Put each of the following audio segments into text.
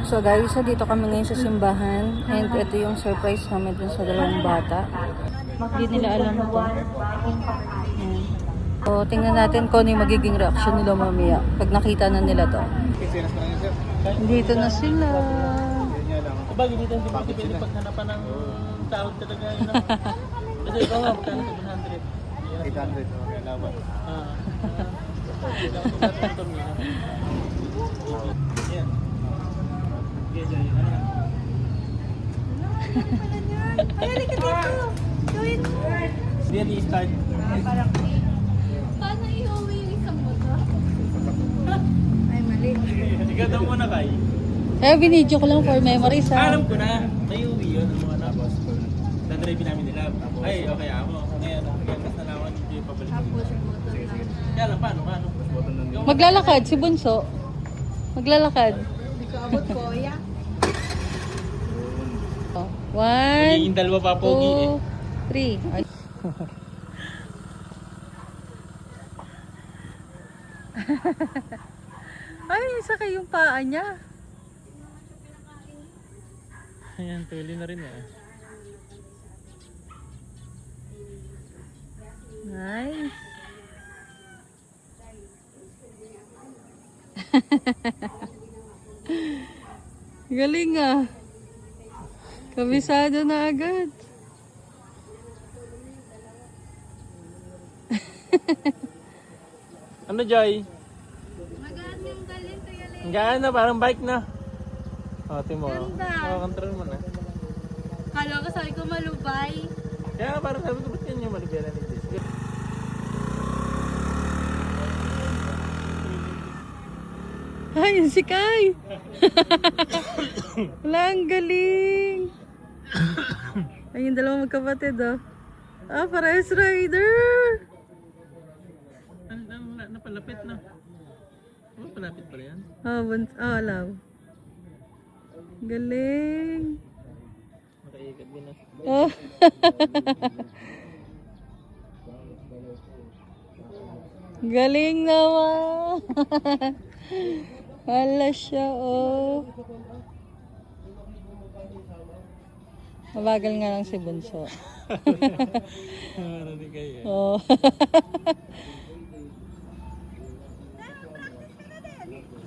So guys, so dito kami ngayon sa simbahan. And ito yung surprise namin dun sa dalawang bata. Hindi nila alam ito. Ayan. So tingnan natin kung ano yung magiging reaction nila mamaya pag nakita na nila to. Dito na sila. Aba, ganito hindi mo pwede paghanapan ng tawag talaga yun. Kasi ikaw nga, magkano 700? 800, okay, laban. Hindi lang ito sa tentong yun. Yan. Ay, halika dito. Gawin mo. Diyan i-start. Paano i-uwi yung isang moto? Ay, mali. Ikaw daw muna kay. Binidyo ko lang for memories ha. Alam ko na, may uwi yun. Ang mga tapos. Dadrive namin nila. Ay, okay ako. Ngayon, nagkakas na lang ako. Hindi pabalik. Tapos yung motor lang. Kaya lang, paano? Maglalakad si Bunso. Maglalakad. Hindi ko abot ko, ya. One, Magiging dalawa pa pogi eh. 2, 3. Ay, sakay yung paa niya. Ayan, tuloy na rin eh. Nice. Galing ah. Kabisado na agad. Ano, Joy? Magaan yung galing, Kuya Leo. Ang gaan na, parang bike na. O, timo. Ganda. Control mo na. Kala ko sabi ko malubay. Kaya nga, parang sabi ko, ba't yan yung malibela ni Jess? Ay, si Kai. Wala, ang galing. Ay, yung dalawang magkapatid oh. Parehas rider. Napalapit na. Oh, palapit pala yan. Alam. Galing. Nakaiikad din ah. Oh. Galing naman. Hala siya, oh. Mabagal nga lang si Bunso. Marami kayo eh. Oh.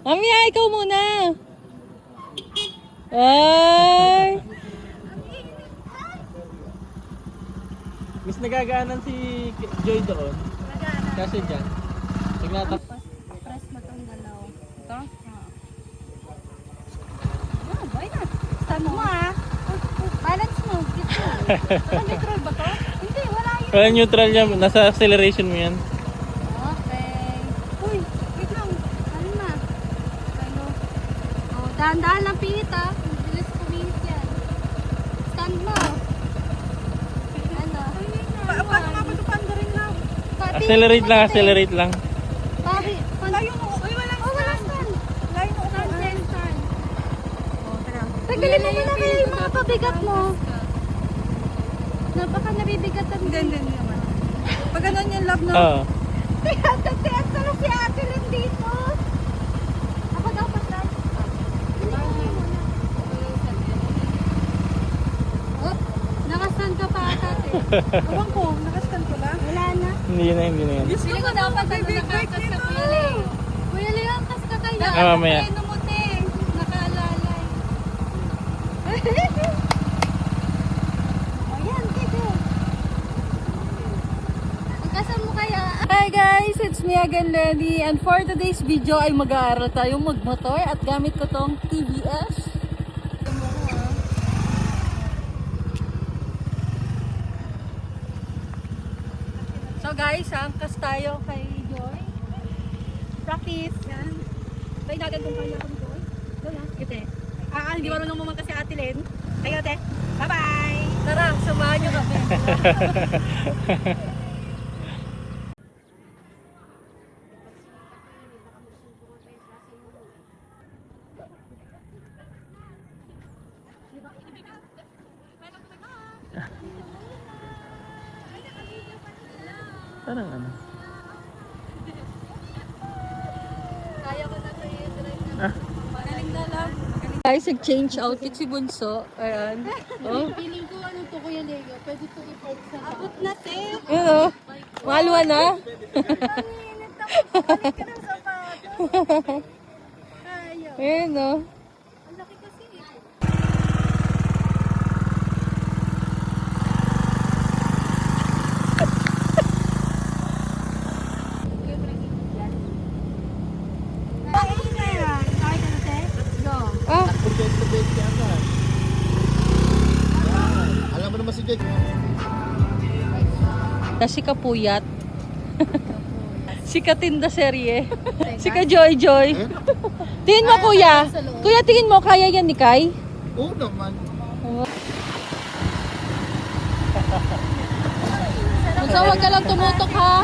Mamiya, ikaw muna. Ay! Mas nagagaanan si Joy doon. Magana. Kasi dyan. Tignatak. Press mo itong galaw. Ito? Why not? Stand mo ah. Balance mo. Gito. Neutral ba to? Hindi, wala yun. Parang neutral niya. Nasa acceleration mo yan. Okay. Uy, wait lang. Ano na? Ano? Oh, dahan-dahan lang pihit ah. Bilis pumihit yan. Stand mo. Ano? Paano nga ba ito pandarin lang? Accelerate lang, accelerate lang. Pari. Layo mo. Uy, walang stand. Layo mo. Stand. Oh, tara. Tagalin mo muna kayo yung mga pabigat mo. Baka nabibigatan din. Hindi naman. Pag ganun yung love, no? Oo. Tiyata na si Ate Lynn dito. Ako dapat lang. Oh, nakastand ka pa ata eh. Ewan ko, nakastand ko lang. Wala na. Hindi na, hindi na yan. Pili ko dapat nakakas sa Kuya Leo. Kuya Leo, ang kas ka kaya. Mamaya. Ano mo te? Nakaalalay. Ayan, sige. Ang kasal mo kaya. Hi guys, it's me again, Lenny. And for today's video ay mag-aaral tayong magmotor at gamit ko tong TVS. So guys, angkas tayo kay Joy. Practice. Yan. Try natin kung kaya kung Joy. Doon na. Ite. Hindi marunong mumangkas si Ate Len. Kayo, te. Bye-bye. Tara, samahan niyo kami. Parang ano? Kaya ko na to i-drive na. Ah. Magaling na lang. Guys, nag-change outfit si Bunso. Ayan. Oh. Feeling ko ano to, Kuya Leo. Pwede to i-post sa abot na, te. Ayan o. Mahalwa na. Ang init ako. Balik ka ng sapatos. Ayaw. Ayan o. Ang laki kasi eh. Kain na yan. Kain ka na, te? Go. Ah, Forget to bake yan na. Alam mo naman si Jake. si Kapuyat. si Katinda Serye. si Ka Joy Joy. Tingin mo kuya. Kuya, tingin mo kaya yan ni Kai? Oo naman. Bunso, wag ka lang tumutok ha.